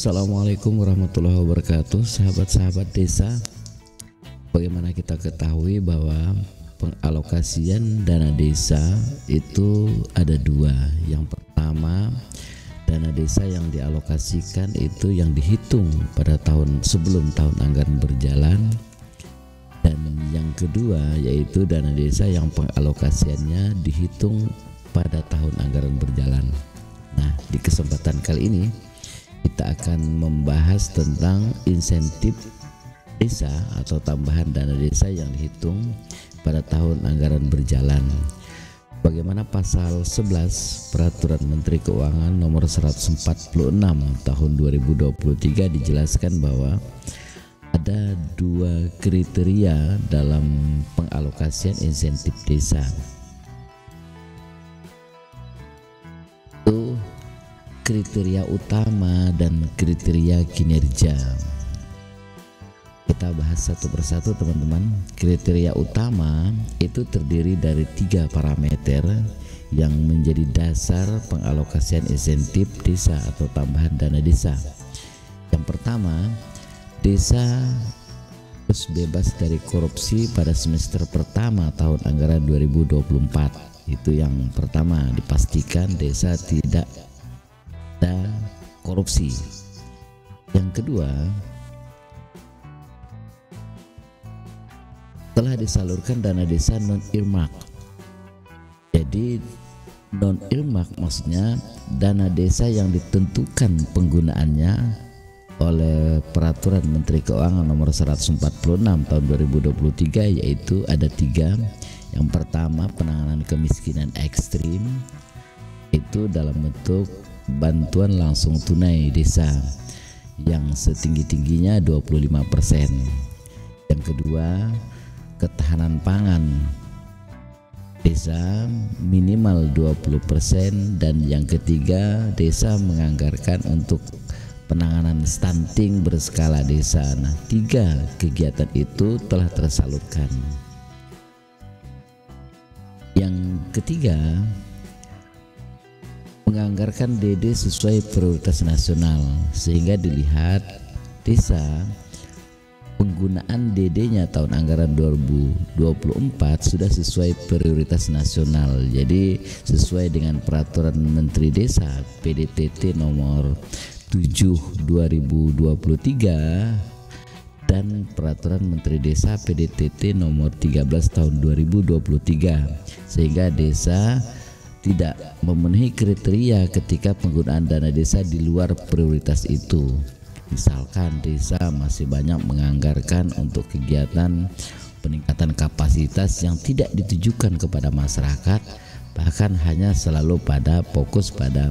Assalamualaikum warahmatullahi wabarakatuh, sahabat-sahabat desa. Bagaimana kita ketahui bahwa pengalokasian dana desa itu ada dua. Yang pertama, dana desa yang dialokasikan itu yang dihitung pada tahun sebelum tahun anggaran berjalan, dan yang kedua yaitu dana desa yang pengalokasiannya dihitung pada tahun anggaran berjalan. Nah, di kesempatan kali ini kita akan membahas tentang insentif desa atau tambahan dana desa yang dihitung pada tahun anggaran berjalan. Bagaimana pasal 11 Peraturan Menteri Keuangan nomor 146 tahun 2023 dijelaskan bahwa ada dua kriteria dalam pengalokasian insentif desa. Itu kriteria utama dan kriteria kinerja. Kita bahas satu persatu, teman-teman. Kriteria utama itu terdiri dari 3 parameter yang menjadi dasar pengalokasian insentif desa atau tambahan dana desa. Yang pertama, desa harus bebas dari korupsi pada semester pertama tahun anggaran 2024. Itu yang pertama, dipastikan desa tidak ada korupsi. Yang kedua, telah disalurkan dana desa non earmark. Jadi non earmark maksudnya dana desa yang ditentukan penggunaannya oleh Peraturan Menteri Keuangan nomor 146 tahun 2023, yaitu ada 3. Yang pertama, penanganan kemiskinan ekstrim, itu dalam bentuk bantuan langsung tunai desa yang setinggi-tingginya 25%. Yang kedua, ketahanan pangan desa minimal 20%, dan yang ketiga, desa menganggarkan untuk penanganan stunting berskala desa. Nah, 3 kegiatan itu telah tersalurkan. Yang ketiga, menganggarkan DD sesuai prioritas nasional, sehingga dilihat desa penggunaan DD-nya tahun anggaran 2024 sudah sesuai prioritas nasional. Jadi sesuai dengan Peraturan Menteri Desa PDTT nomor 7 2023 dan Peraturan Menteri Desa PDTT nomor 13 tahun 2023, sehingga desa tidak memenuhi kriteria ketika penggunaan dana desa di luar prioritas itu. Misalkan desa masih banyak menganggarkan untuk kegiatan peningkatan kapasitas yang tidak ditujukan kepada masyarakat, bahkan hanya selalu pada fokus pada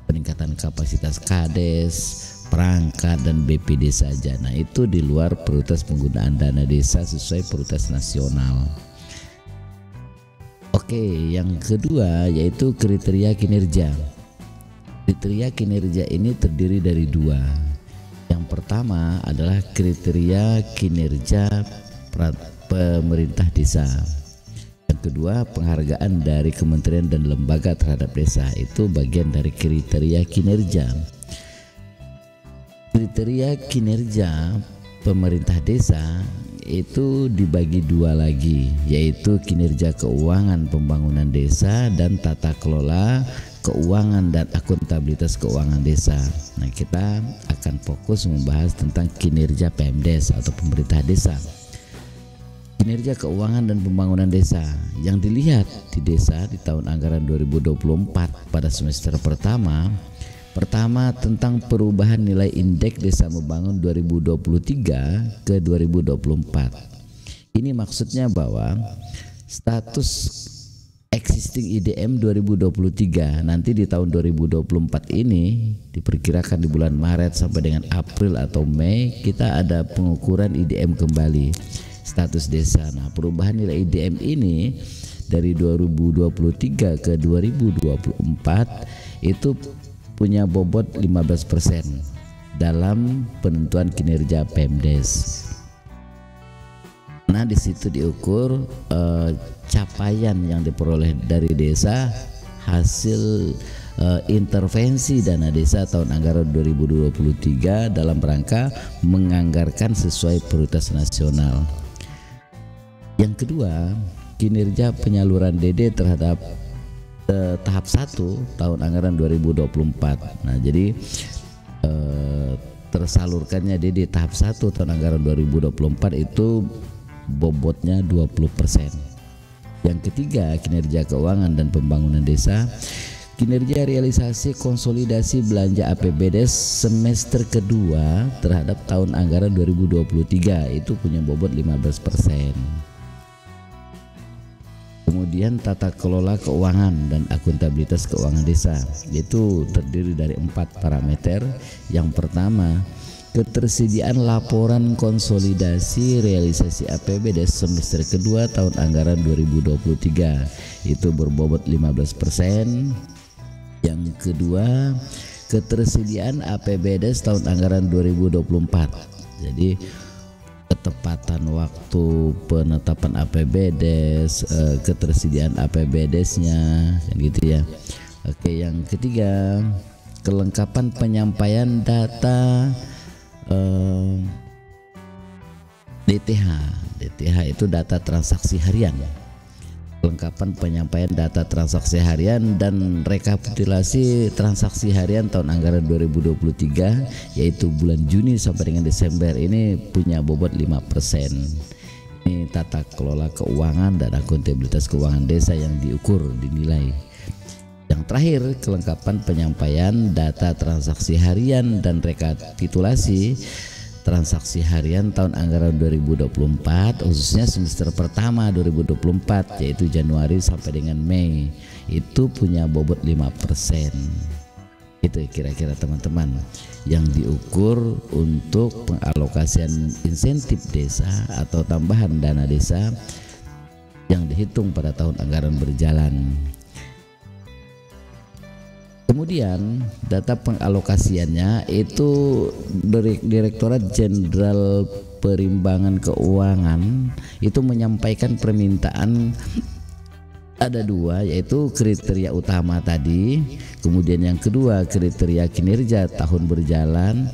peningkatan kapasitas Kades, perangkat, dan BPD saja. Nah, itu di luar prioritas penggunaan dana desa sesuai prioritas nasional. Oke, yang kedua yaitu kriteria kinerja. Kriteria kinerja ini terdiri dari 2. Yang pertama adalah kriteria kinerja pemerintah desa. Yang kedua, penghargaan dari kementerian dan lembaga terhadap desa. Itu bagian dari kriteria kinerja. Kriteria kinerja pemerintah desa itu dibagi 2 lagi, yaitu kinerja keuangan pembangunan desa dan tata kelola keuangan dan akuntabilitas keuangan desa. Nah, kita akan fokus membahas tentang kinerja PMDes atau pemerintah desa. Kinerja keuangan dan pembangunan desa yang dilihat di desa di tahun anggaran 2024 pada semester pertama tentang perubahan nilai indeks desa membangun 2023 ke 2024. Ini maksudnya bahwa status existing IDM 2023 nanti di tahun 2024 ini diperkirakan di bulan Maret sampai dengan April atau Mei kita ada pengukuran IDM kembali status desa. Nah, perubahan nilai IDM ini dari 2023 ke 2024 itu punya bobot 15% dalam penentuan kinerja PMDes. Nah, di situ diukur capaian yang diperoleh dari desa, hasil intervensi dana desa tahun anggaran 2023 dalam rangka menganggarkan sesuai prioritas nasional. Yang kedua, kinerja penyaluran DD terhadap tahap 1 tahun anggaran 2024. Nah, jadi tersalurkannya DD tahap 1 tahun anggaran 2024 itu bobotnya 20%. Yang ketiga, kinerja keuangan dan pembangunan desa. Kinerja realisasi konsolidasi belanja APBD semester kedua terhadap tahun anggaran 2023 itu punya bobot 15%. Kemudian tata kelola keuangan dan akuntabilitas keuangan desa, itu terdiri dari 4 parameter. Yang pertama, ketersediaan laporan konsolidasi realisasi APBD semester kedua tahun anggaran 2023 itu berbobot 15%. Yang kedua, ketersediaan APBD tahun anggaran 2024. Jadi ketepatan waktu penetapan APBD, ketersediaan APBD-nya, gitu ya. Oke, yang ketiga, kelengkapan penyampaian data DTH. DTH itu data transaksi harian. Kelengkapan penyampaian data transaksi harian dan rekapitulasi transaksi harian tahun anggaran 2023 yaitu bulan Juni sampai dengan Desember ini punya bobot 5%. Ini tata kelola keuangan dan akuntabilitas keuangan desa yang diukur dinilai. Yang terakhir, kelengkapan penyampaian data transaksi harian dan rekapitulasi transaksi harian tahun anggaran 2024 khususnya semester pertama 2024 yaitu Januari sampai dengan Mei itu punya bobot 5%. Itu kira-kira teman-teman yang diukur untuk pengalokasian insentif desa atau tambahan dana desa yang dihitung pada tahun anggaran berjalan. Kemudian data pengalokasiannya itu Direktorat Jenderal Perimbangan Keuangan itu menyampaikan permintaan ada 2, yaitu kriteria utama tadi, kemudian yang kedua kriteria kinerja tahun berjalan.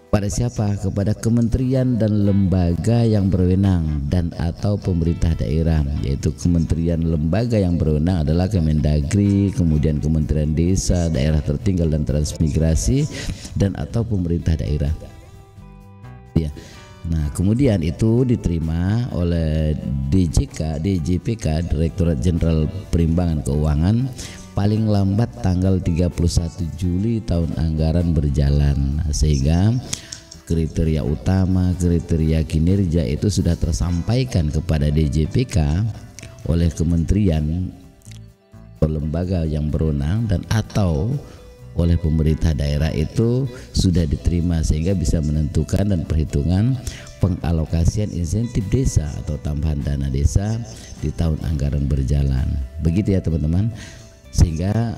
Pada siapa? Kepada kementerian dan lembaga yang berwenang dan atau pemerintah daerah, yaitu kementerian lembaga yang berwenang adalah Kemendagri, kemudian Kementerian Desa, Daerah Tertinggal dan Transmigrasi dan atau pemerintah daerah. Ya. Nah, kemudian itu diterima oleh DJPK, Direktorat Jenderal Perimbangan Keuangan paling lambat tanggal 31 Juli tahun anggaran berjalan, sehingga kriteria utama, kriteria kinerja itu sudah tersampaikan kepada DJPK oleh kementerian atau lembaga yang berwenang dan atau oleh pemerintah daerah itu sudah diterima, sehingga bisa menentukan dan perhitungan pengalokasian insentif desa atau tambahan dana desa di tahun anggaran berjalan. Begitu ya teman-teman, sehingga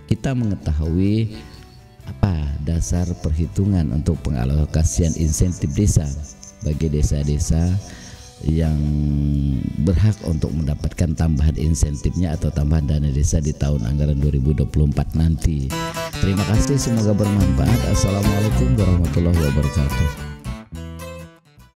kita mengetahui apa dasar perhitungan untuk pengalokasian insentif desa bagi desa-desa yang berhak untuk mendapatkan tambahan insentifnya atau tambahan dana desa di tahun anggaran 2024 nanti. Terima kasih, semoga bermanfaat. Assalamualaikum warahmatullahi wabarakatuh.